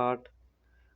8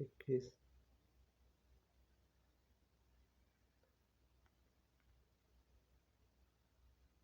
21۔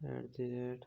@